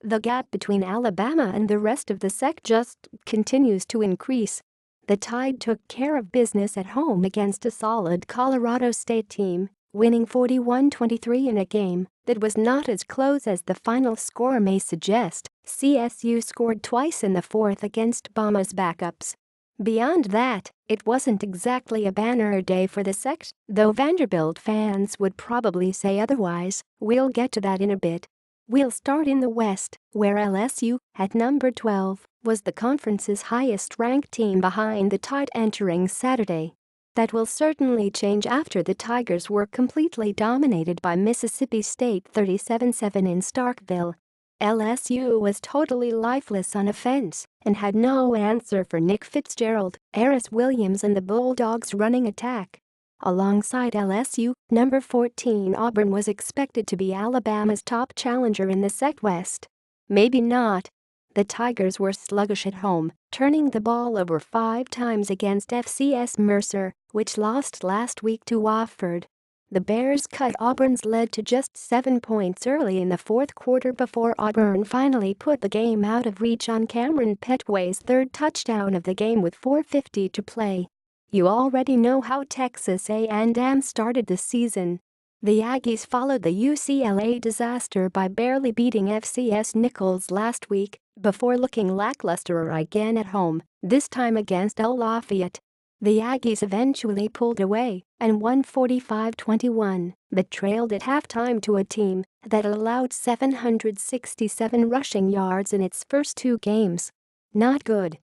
The gap between Alabama and the rest of the SEC just continues to increase. The Tide took care of business at home against a solid Colorado State team, winning 41-23 in a game that was not as close as the final score may suggest. CSU scored twice in the fourth against Bama's backups. Beyond that, it wasn't exactly a banner day for the SEC, though Vanderbilt fans would probably say otherwise. We'll get to that in a bit. We'll start in the West, where LSU, at number 12, was the conference's highest-ranked team behind the Tide entering Saturday. That will certainly change after the Tigers were completely dominated by Mississippi State 37-7 in Starkville. LSU was totally lifeless on offense and had no answer for Nick Fitzgerald, Aeris Williams and the Bulldogs' running attack. Alongside LSU, number 14 Auburn was expected to be Alabama's top challenger in the SEC West. Maybe not. The Tigers were sluggish at home, turning the ball over 5 times against FCS Mercer, which lost last week to Wofford. The Bears cut Auburn's lead to just 7 points early in the fourth quarter before Auburn finally put the game out of reach on Kamryn Pettway's third touchdown of the game with 4:50 to play. You already know how Texas A&M started the season. The Aggies followed the UCLA disaster by barely beating FCS Nichols last week before looking lackluster again at home, this time against El Lafayette. The Aggies eventually pulled away and won 45-21, but trailed at halftime to a team that allowed 767 rushing yards in its first 2 games. Not good.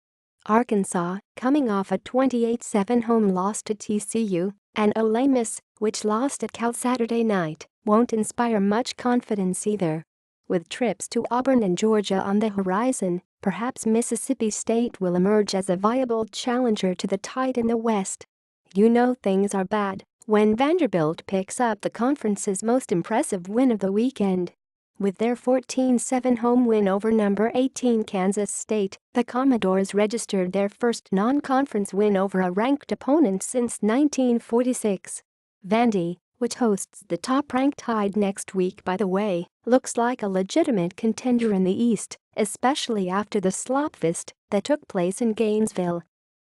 Arkansas, coming off a 28-7 home loss to TCU, and Ole Miss, which lost at Cal Saturday night, won't inspire much confidence either. With trips to Auburn and Georgia on the horizon, perhaps Mississippi State will emerge as a viable challenger to the Tide in the West. You know things are bad when Vanderbilt picks up the conference's most impressive win of the weekend. With their 14-7 home win over number 18 Kansas State, the Commodores registered their first non-conference win over a ranked opponent since 1946. Vandy, which hosts the top-ranked Tide next week by the way, looks like a legitimate contender in the East, especially after the slopfest that took place in Gainesville.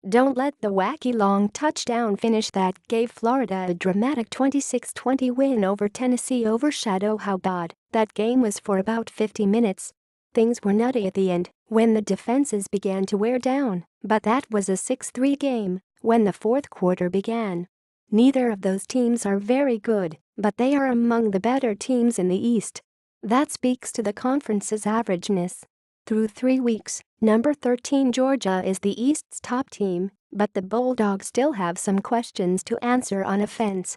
Don't let the wacky long touchdown finish that gave Florida a dramatic 26-20 win over Tennessee overshadow how bad that game was for about 50 minutes. Things were nutty at the end when the defenses began to wear down, but that was a 6-3 game when the fourth quarter began. Neither of those teams are very good, but they are among the better teams in the East. That speaks to the conference's averageness. Through 3 weeks, number 13 Georgia is the East's top team, but the Bulldogs still have some questions to answer on offense.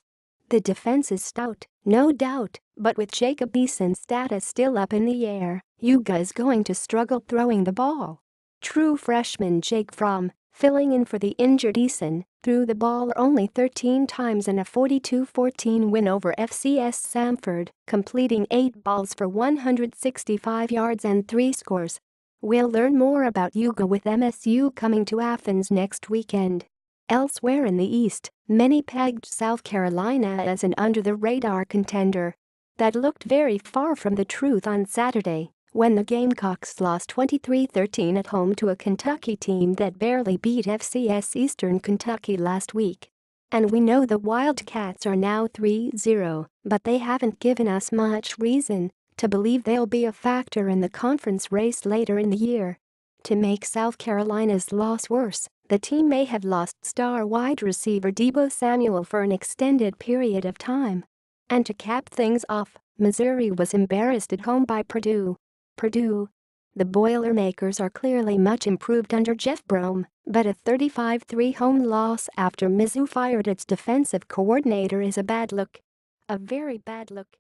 The defense is stout, no doubt, but with Jacob Eason's status still up in the air, Yuga is going to struggle throwing the ball. True freshman Jake Fromm, filling in for the injured Eason, threw the ball only 13 times in a 42-14 win over FCS Samford, completing 8 balls for 165 yards and 3 scores. We'll learn more about Yuga with MSU coming to Athens next weekend. Elsewhere in the East, many pegged South Carolina as an under-the-radar contender. That looked very far from the truth on Saturday, when the Gamecocks lost 23-13 at home to a Kentucky team that barely beat FCS Eastern Kentucky last week. And we know the Wildcats are now 3-0, but they haven't given us much reason to believe they'll be a factor in the conference race later in the year. To make South Carolina's loss worse, the team may have lost star wide receiver Deebo Samuel for an extended period of time. And to cap things off, Missouri was embarrassed at home by Purdue. The Boilermakers are clearly much improved under Jeff Brom, but a 35-3 home loss after Mizzou fired its defensive coordinator is a bad look. A very bad look.